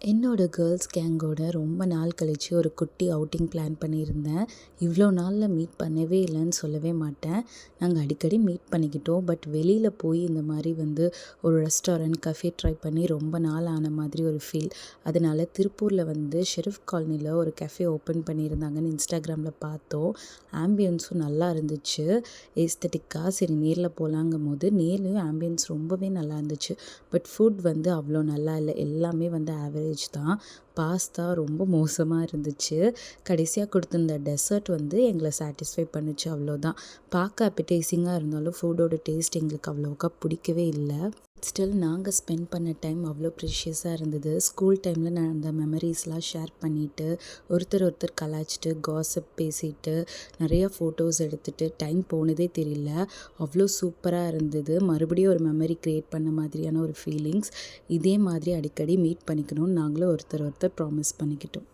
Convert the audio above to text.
என்னோட கேர்ள்ஸ் கேங்கோட ரொம்ப நாள் கழிச்சு ஒரு குட்டி அவுட்டிங் பிளான் பண்ணியிருந்தேன். இவ்வளோ நாளில் மீட் பண்ணவே இல்லைன்னு சொல்லவே மாட்டேன். நாங்கள் அடிக்கடி மீட் பண்ணிக்கிட்டோம். பட் வெளியில் போய் இந்த மாதிரி ஒரு ரெஸ்டாரண்ட், கஃபே ட்ரை பண்ணி ரொம்ப நாள் ஆன மாதிரி ஒரு ஃபீல். அதனால் திருப்பூரில் ஷெரீஃப் காலனியில் ஒரு கஃபே ஓப்பன் பண்ணியிருந்தாங்கன்னு இன்ஸ்டாகிராமில் பார்த்தோம். ஆம்பியன்ஸும் நல்லா இருந்துச்சு. ஏஸ்தட்டிக்காக சரி நேரில் போகலாங்கும் போது நேர்லேயும் ஆம்பியன்ஸ் ரொம்பவே நல்லா இருந்துச்சு. பட் ஃபுட் அவ்வளோ நல்லா இல்லை. எல்லாமே ஆவரேஜ் தான். பாஸ்தா ரொம்ப மோசமாக இருந்துச்சு. கடைசியாக கொடுத்துருந்த டெசர்ட் எங்களை சாட்டிஸ்ஃபை பண்ணுச்சு, அவ்வளோதான். பார்க்க அப்படைசிங்காக இருந்தாலும் ஃபுட்டோட டேஸ்ட் எங்களுக்கு அவ்வளோக்கா பிடிக்கவே இல்லை. ஸ்டில் நாங்கள் ஸ்பெண்ட் பண்ண டைம் அவ்வளோ ப்ரிஷியஸாக இருந்தது. ஸ்கூல் டைமில் நான் அந்த மெமரிஸ்லாம் ஷேர் பண்ணிவிட்டு ஒருத்தர் கலாய்ச்சிட்டு காசிப் பேசிட்டு நிறையா ஃபோட்டோஸ் எடுத்துகிட்டு டைம் போனதே தெரியல. அவ்வளோ சூப்பராக இருந்தது. மறுபடியும் ஒரு மெமரி க்ரியேட் பண்ண மாதிரியான ஒரு ஃபீலிங்ஸ். இதே மாதிரி அடிக்கடி மீட் பண்ணிக்கணும்னு நாங்களும் ஒருத்தர் ப்ராமிஸ் பண்ணிக்கிட்டோம்.